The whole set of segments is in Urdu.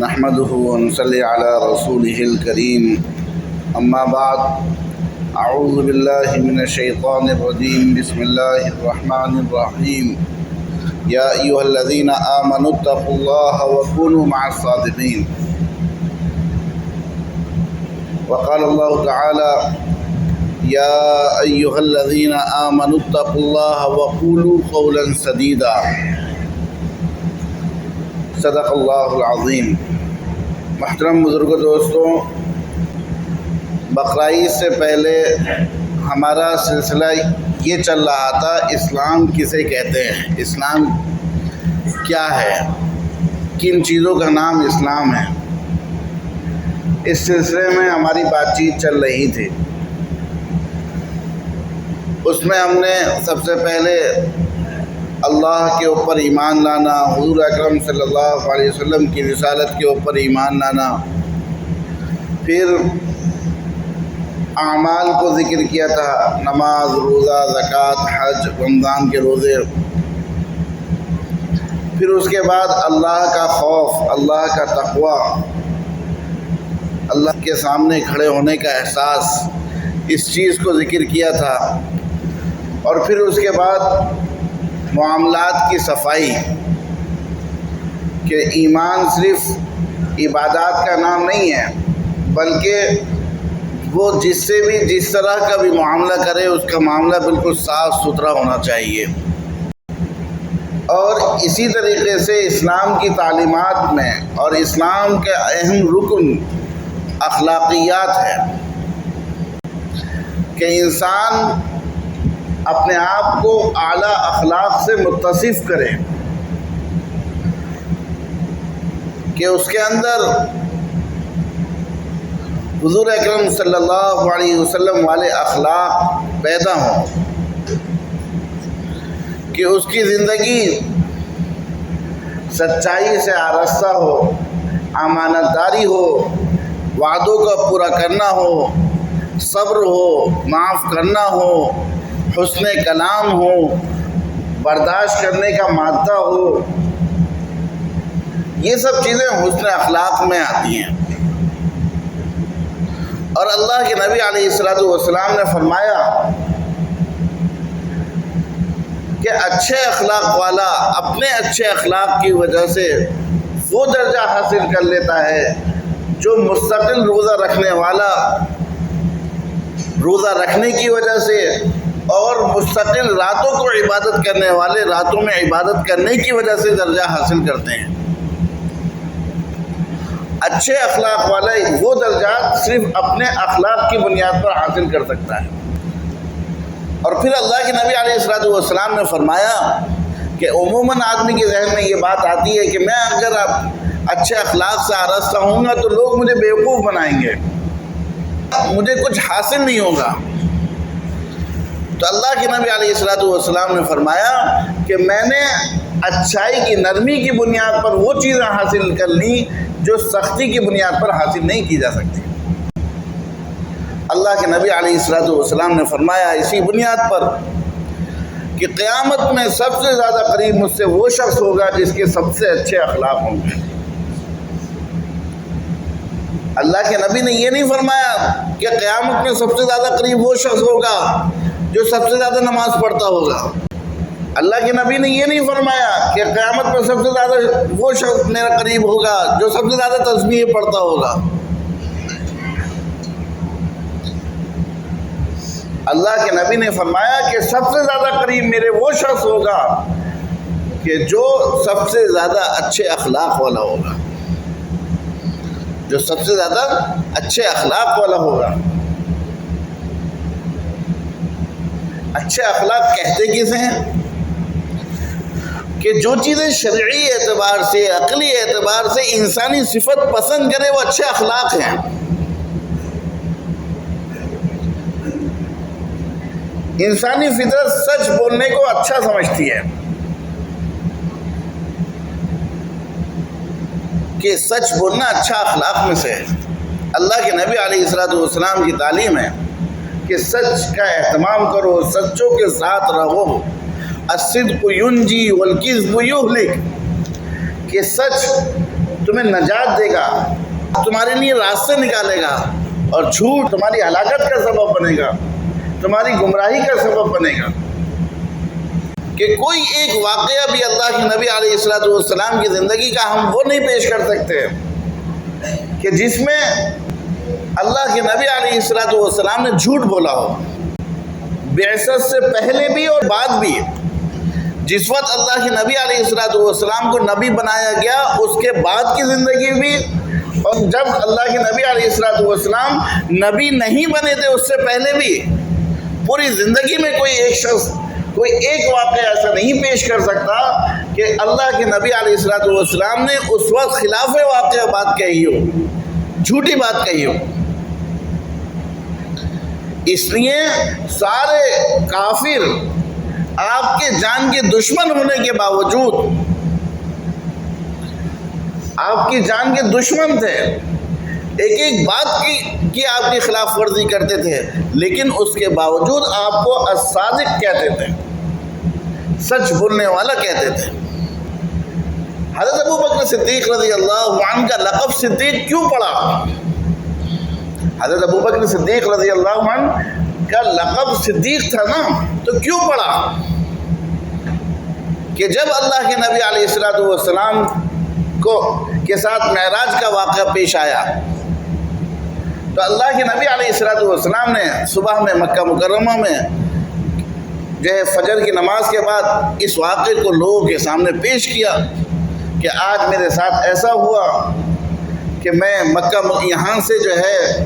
نحمده ونصلي على رسوله الكريم أما بعد أعوذ بالله من الشيطان الرجيم بسم الله الرحمن الرحيم يا أيها الذين آمنوا اتقوا الله وكونوا مع الصادقين وقال الله تعالى يا أيها الذين آمنوا اتقوا الله وقولوا قولا سديدا صدق اللہ العظیم۔ محترم بزرگوں، دوستوں، بقرہ عید سے پہلے ہمارا سلسلہ یہ چل رہا تھا اسلام کسے کہتے ہیں، اسلام کیا ہے، کن چیزوں کا نام اسلام ہے۔ اس سلسلے میں ہماری بات چیت چل رہی تھی۔ اس میں ہم نے سب سے پہلے اللہ کے اوپر ایمان لانا، حضور اکرم صلی اللہ علیہ وسلم کی رسالت کے اوپر ایمان لانا، پھر اعمال کو ذکر کیا تھا، نماز، روزہ، زکوٰۃ، حج، رمضان کے روزے، پھر اس کے بعد اللہ کا خوف، اللہ کا تقوی، اللہ کے سامنے کھڑے ہونے کا احساس، اس چیز کو ذکر کیا تھا، اور پھر اس کے بعد معاملات کی صفائی، کہ ایمان صرف عبادات کا نام نہیں ہے، بلکہ وہ جس سے بھی جس طرح کا بھی معاملہ کرے اس کا معاملہ بالکل صاف ستھرا ہونا چاہیے۔ اور اسی طریقے سے اسلام کی تعلیمات میں اور اسلام کے اہم رکن اخلاقیات ہے کہ انسان اپنے آپ کو اعلیٰ اخلاق سے متصف کرے، کہ اس کے اندر حضور اکرم صلی اللہ علیہ وسلم والے اخلاق پیدا ہوں، کہ اس کی زندگی سچائی سے آراستہ ہو، امانت داری ہو، وعدوں کا پورا کرنا ہو، صبر ہو، معاف کرنا ہو، حسن کلام ہو، برداشت کرنے کا مادہ ہو، یہ سب چیزیں حسن اخلاق میں آتی ہیں۔ اور اللہ کے نبی علیہ الصلوۃ والسلام نے فرمایا کہ اچھے اخلاق والا اپنے اچھے اخلاق کی وجہ سے وہ درجہ حاصل کر لیتا ہے جو مستقل روزہ رکھنے والا روزہ رکھنے کی وجہ سے اور مستقل راتوں کو عبادت کرنے والے راتوں میں عبادت کرنے کی وجہ سے درجہ حاصل کرتے ہیں۔ اچھے اخلاق والا وہ درجات صرف اپنے اخلاق کی بنیاد پر حاصل کر سکتا ہے۔ اور پھر اللہ کے نبی علیہ الصلوۃ والسلام نے فرمایا کہ عموماً آدمی کے ذہن میں یہ بات آتی ہے کہ میں اگر اچھے اخلاق سے آراستہ ہوں گا تو لوگ مجھے بیوقوف بنائیں گے، مجھے کچھ حاصل نہیں ہوگا۔ تو اللہ کے نبی علیہ الصلوۃ والسلام نے فرمایا کہ میں نے اچھائی کی، نرمی کی بنیاد پر وہ چیزیں حاصل کر لی جو سختی کی بنیاد پر حاصل نہیں کی جا سکتی۔ اللہ کے نبی علیہ الصلوۃ والسلام نے فرمایا اسی بنیاد پر کہ قیامت میں سب سے زیادہ قریب مجھ سے وہ شخص ہوگا جس کے سب سے اچھے اخلاق ہوں گے۔ اللہ کے نبی نے یہ نہیں فرمایا کہ قیامت میں سب سے زیادہ قریب وہ شخص ہوگا جو سب سے زیادہ نماز پڑھتا ہوگا۔ اللہ کے نبی نے یہ نہیں فرمایا کہ قیامت میں سب سے زیادہ وہ شخص میرا قریب ہوگا جو سب سے زیادہ تسبیح پڑھتا ہوگا۔ اللہ کے نبی نے فرمایا کہ سب سے زیادہ قریب میرے وہ شخص ہوگا کہ جو سب سے زیادہ اچھے اخلاق والا ہوگا، جو سب سے زیادہ اچھے اخلاق والا ہوگا۔ اچھے اخلاق کہتے کسے ہیں؟ کہ جو چیزیں شرعی اعتبار سے، عقلی اعتبار سے انسانی صفت پسند کرے وہ اچھے اخلاق ہیں۔ انسانی فطرت سچ بولنے کو اچھا سمجھتی ہے، کہ سچ بولنا اچھا اخلاق میں سے ہے۔ اللہ کے نبی علیہ الصلوۃ والسلام کی تعلیم ہے کہ سچ کا اہتمام کرو، سچوں کے ساتھ رہو، الصدق ینجی والکذب یہلک، کہ سچ تمہیں نجات دے گا، تمہارے لیے راستے نکالے گا، اور جھوٹ تمہاری ہلاکت کا سبب بنے گا، تمہاری گمراہی کا سبب بنے گا۔ کہ کوئی ایک واقعہ بھی اللہ کے نبی علیہ السلام کی زندگی کا ہم وہ نہیں پیش کر سکتے کہ جس میں اللہ کے نبی علیہ السلام نے جھوٹ بولا ہو، بعثت سے پہلے بھی اور بعد بھی۔ جس وقت اللہ کے نبی علیہ السلام کو نبی بنایا گیا اس کے بعد کی زندگی بھی، اور جب اللہ کے نبی علیہ السلام نبی نہیں بنے تھے اس سے پہلے بھی، پوری زندگی میں کوئی ایک شخص کوئی ایک واقعہ ایسا نہیں پیش کر سکتا کہ اللہ کے نبی علیہ السلام نے اس وقت خلاف واقعہ بات کہی ہو، جھوٹی بات کہی ہو۔ اس لیے سارے کافر آپ کے جان کے دشمن ہونے کے باوجود، آپ کی جان کے دشمن تھے، ایک ایک بات کی آپ کی خلاف ورزی کرتے تھے، لیکن اس کے باوجود آپ کو الصادق کہتے تھے، سچ بولنے والا کہتے تھے۔ حضرت ابو بکر صدیق رضی اللہ عنہ کا لقب صدیق کیوں پڑا؟ حضرت ابو بکر صدیق رضی اللہ عنہ کا لقب صدیق تھا نا، تو کیوں پڑا؟ کہ جب اللہ کے نبی علیہ السلام کے ساتھ معراج کا واقعہ پیش آیا تو اللہ کے نبی علیہ السلام نے صبح میں مکہ مکرمہ میں جو ہے فجر کی نماز کے بعد اس واقعے کو لوگوں کے سامنے پیش کیا کہ آج میرے ساتھ ایسا ہوا کہ میں مکہ یہاں سے جو ہے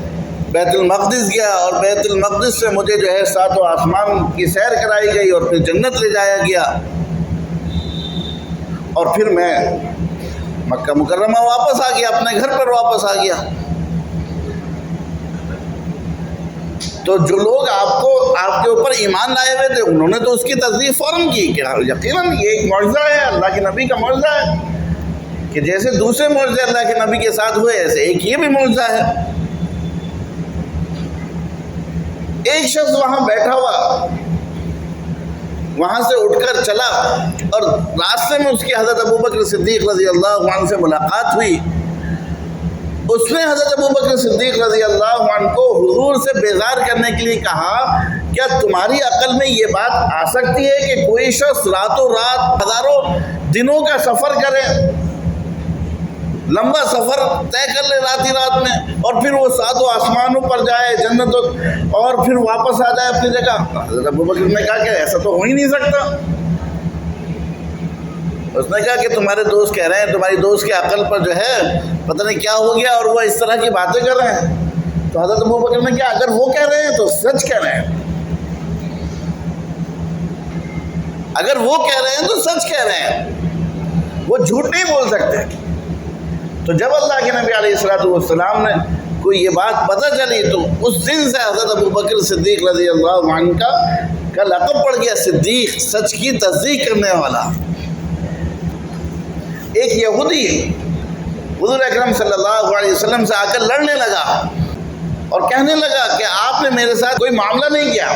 بیت المقدس گیا، اور بیت المقدس سے مجھے جو ہے ساتوں آسمان کی سیر کرائی گئی اور پھر جنت لے جایا گیا، اور پھر میں مکہ مکرمہ واپس آ گیا، اپنے گھر پر واپس آ گیا۔ تو جو لوگ آپ کے اوپر ایمان لائے ہوئے تھے انہوں نے تو اس کی تصدیق فوراً کی کہ یقیناً یہ ایک معجزہ ہے، اللہ کے نبی کا معجزہ ہے، کہ جیسے دوسرے معجزے اللہ کے نبی کے ساتھ ہوئے ایسے ایک یہ بھی معجزہ ہے۔ ایک شخص وہاں بیٹھا ہوا وہاں سے اٹھ کر چلا، اور راستے میں اس کی حضرت ابو بکر صدیق رضی اللہ عنہ سے ملاقات ہوئی۔ اس نے حضرت ابو بکر صدیق رضی اللہ عنہ کو حضور سے بیزار کرنے کے لیے کہا، کیا تمہاری عقل میں یہ بات آ سکتی ہے کہ کوئی شخص راتوں رات ہزاروں دنوں کا سفر کرے، لمبا سفر طے کر لے رات ہی رات میں، اور پھر وہ ساتوں آسمانوں پر جائے جنت، اور پھر واپس آ جائے اپنی جگہ؟ حضرت ابو بکر نے کہا کہ ایسا تو ہو ہی نہیں سکتا۔ اس نے کہا کہ تمہارے دوست کہہ رہے ہیں، تمہاری دوست کی عقل پر جو ہے پتہ نہیں کیا ہو گیا اور وہ اس طرح کی باتیں کر رہے ہیں۔ تو حضرت ابو بکر نے کہا اگر وہ کہہ رہے ہیں تو سچ کہہ رہے ہیں، اگر وہ کہہ رہے ہیں تو سچ کہہ رہے ہیں، وہ جھوٹ نہیں بول سکتے۔ تو جب اللہ کے نبی علیہ السلام نے کو یہ بات پتہ چلی تو اس دن سے حضرت ابو بکر صدیق رضی اللہ عنہ کا لقب پڑ گیا صدیق، سچ کی تصدیق کرنے والا۔ ایک یہودی حضور اکرم صلی اللہ علیہ وسلم سے آ کر لڑنے لگا اور کہنے لگا کہ آپ نے میرے ساتھ کوئی معاملہ نہیں کیا۔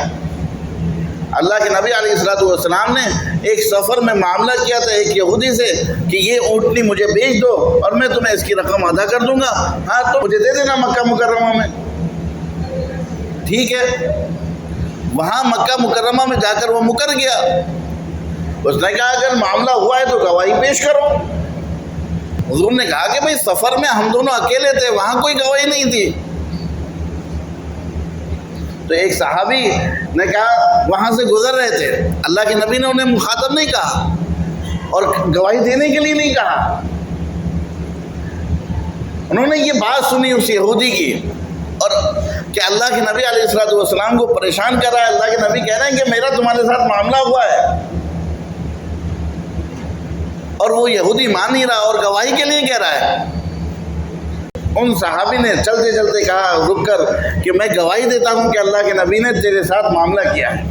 اللہ کے نبی علیہ السلام نے ایک سفر میں معاملہ کیا تھا ایک یہودی سے کہ یہ اونٹنی مجھے بیچ دو اور میں تمہیں اس کی رقم ادا کر دوں گا، ہاں تو مجھے دے دینا مکہ مکرمہ میں۔ ٹھیک ہے، وہاں مکہ مکرمہ میں جا کر وہ مکر گیا۔ اس نے کہا اگر معاملہ ہوا ہے تو گواہی پیش کرو۔ حضور نے کہا کہ بھئی سفر میں ہم دونوں اکیلے تھے، وہاں کوئی گواہی نہیں تھی۔ تو ایک صحابی نے کہا وہاں سے گزر رہے تھے، اللہ کے نبی نے انہیں مخاطب نہیں کہا اور گواہی دینے کے لیے نہیں کہا۔ انہوں نے یہ بات سنی اس یہودی کی اور کہ اللہ کے نبی علیہ السلام کو پریشان کر رہا ہے، اللہ کے نبی کہہ رہے ہیں کہ میرا تمہارے ساتھ معاملہ ہوا ہے، اور وہ یہودی مان نہیں رہا اور گواہی کے لیے کہہ رہا ہے۔ ان صحابی نے چلتے چلتے کہا رک کر کہ میں گواہی دیتا ہوں کہ اللہ کے نبی نے تیرے ساتھ معاملہ کیا ہے،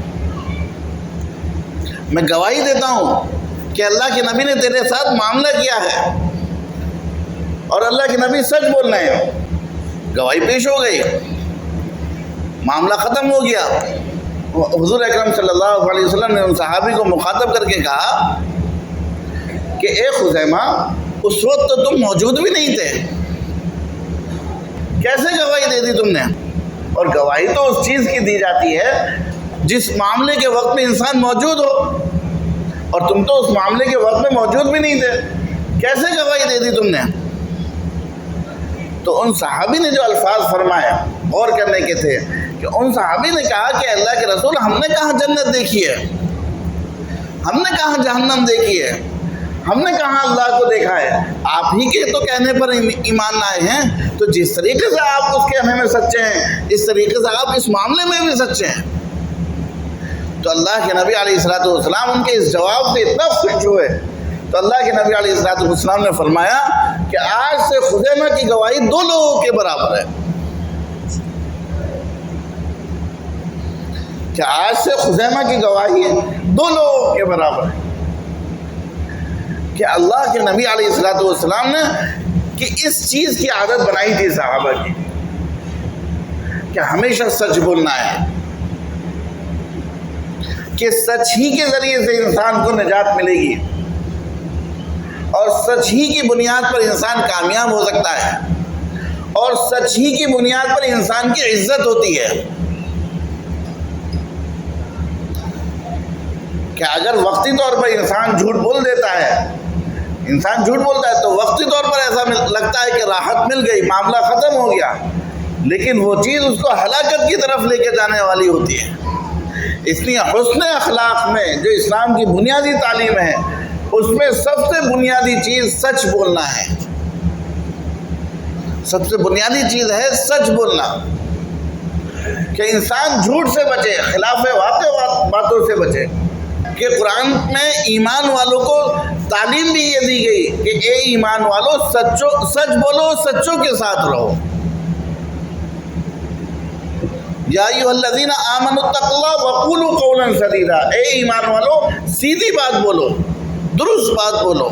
میں گواہی دیتا ہوں کہ اللہ کے نبی نے تیرے ساتھ معاملہ کیا ہے اور اللہ کے نبی سچ بول رہے ہیں۔ گواہی پیش ہو گئی، معاملہ ختم ہو گیا۔ حضور اکرم صلی اللہ علیہ وسلم نے ان صحابی کو مخاطب کر کے کہا کہ اے خزیمہ، اس وقت تو تم موجود بھی نہیں تھے، کیسے گواہی دے دی تم نے؟ اور گواہی تو اس چیز کی دی جاتی ہے جس معاملے کے وقت میں انسان موجود ہو، اور تم تو اس معاملے کے وقت میں موجود بھی نہیں تھے، کیسے گواہی دے دی تم نے؟ تو ان صحابی نے جو الفاظ فرمائے غور کرنے کے تھے، کہ ان صحابی نے کہا کہ اللہ کے رسول، ہم نے کہاں جنت دیکھی ہے، ہم نے کہاں جہنم دیکھی ہے، ہم نے کہاں اللہ کو دیکھا ہے، آپ ہی کے تو کہنے پر ایمان لائے ہیں، تو جس طریقے سے آپ اس کہنے میں سچے ہیں، اس طریقے سے آپ اس معاملے میں بھی سچے ہیں۔ تو اللہ کے نبی علیہ الصلوۃ والسلام ان کے اس جواب سے اتنا خوش ہوئے، تو اللہ کے نبی علیہ الصلوۃ والسلام نے فرمایا کہ آج سے خزیمہ کی گواہی 2 لوگوں کے برابر ہے، کہ آج سے خزیمہ کی گواہی 2 لوگوں کے برابر ہے، کہ اللہ کے نبی علیہ الصلوۃ والسلام نے کہ اس چیز کی عادت بنائی تھی صحابہ کی، کہ ہمیشہ سچ بولنا ہے، کہ سچ ہی کے ذریعے سے انسان کو نجات ملے گی، اور سچ ہی کی بنیاد پر انسان کامیاب ہو سکتا ہے، اور سچ ہی کی بنیاد پر انسان کی عزت ہوتی ہے۔ کہ اگر وقتی طور پر انسان جھوٹ بول دیتا ہے، انسان جھوٹ بولتا ہے تو وقتی طور پر ایسا لگتا ہے کہ راحت مل گئی، معاملہ ختم ہو گیا، لیکن وہ چیز اس کو ہلاکت کی طرف لے کے جانے والی ہوتی ہے۔ اس لیے حسن اخلاق میں جو اسلام کی بنیادی تعلیم ہے، اس میں سب سے بنیادی چیز سچ بولنا ہے، سب سے بنیادی چیز ہے سچ بولنا، کہ انسان جھوٹ سے بچے، خلاف واقع باتوں سے بچے۔ کہ قرآن میں ایمان والوں کو تعلیم بھی یہ دی گئی کہ اے ایمان والو، سچ بولو، سچوں کے ساتھ رہو۔ یا ایھا الذین آمنوا اتقوا اللہ وقولوا قولا سدیدا، اے ایمان والو سیدھی بات بولو، درست بات بولو۔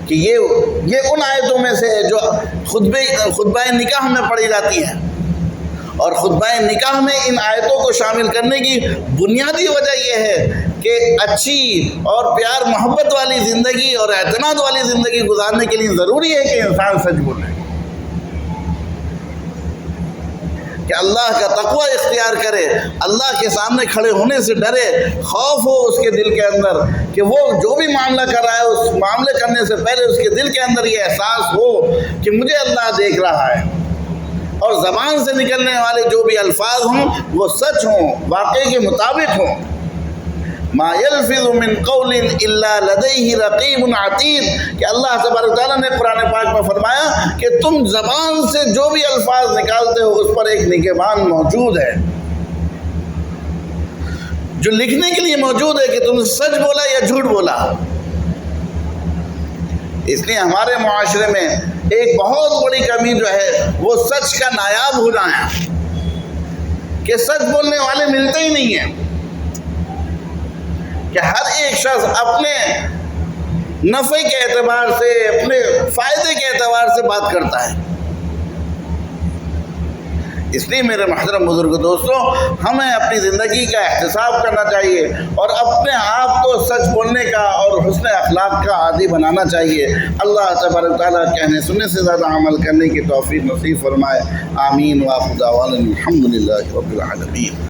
کہ یہ ان آیتوں میں سے ہے جو خطبہ نکاح میں پڑھی جاتی ہیں، اور خطبہ نکاح میں ان آیتوں کو شامل کرنے کی بنیادی وجہ یہ ہے کہ اچھی اور پیار محبت والی زندگی اور اعتماد والی زندگی گزارنے کے لیے ضروری ہے کہ انسان سچ بولے، کہ اللہ کا تقوی اختیار کرے، اللہ کے سامنے کھڑے ہونے سے ڈرے، خوف ہو اس کے دل کے اندر کہ وہ جو بھی معاملہ کر رہا ہے، اس معاملے کرنے سے پہلے اس کے دل کے اندر یہ احساس ہو کہ مجھے اللہ دیکھ رہا ہے، اور زبان سے نکلنے والے جو بھی الفاظ ہوں وہ سچ ہوں، واقعے کے مطابق ہوں۔ ما یلفظ من قول الا لدیہ رقیب عتید، کہ اللہ تبارک و تعالیٰ نے قرآن پاک میں فرمایا کہ تم زبان سے جو بھی الفاظ نکالتے ہو اس پر ایک نگہبان موجود ہے، جو لکھنے کے لیے موجود ہے کہ تم نے سچ بولا یا جھوٹ بولا۔ اس لیے ہمارے معاشرے میں ایک بہت بڑی کمی جو ہے وہ سچ کا نایاب ہونا ہے، کہ سچ بولنے والے ملتے ہی نہیں ہیں، کہ ہر ایک شخص اپنے نفع کے اعتبار سے، اپنے فائدے کے اعتبار سے بات کرتا ہے۔ اس لیے میرے محترم بزرگ دوستوں، ہمیں اپنی زندگی کا احتساب کرنا چاہیے، اور اپنے آپ کو سچ بولنے کا اور حسن اخلاق کا عادی بنانا چاہیے۔ اللہ تبارک و تعالیٰ کہنے سننے سے زیادہ عمل کرنے کی توفیق نصیب فرمائے۔ آمین۔ وآخر دعوانا الحمد للہ رب العالمین۔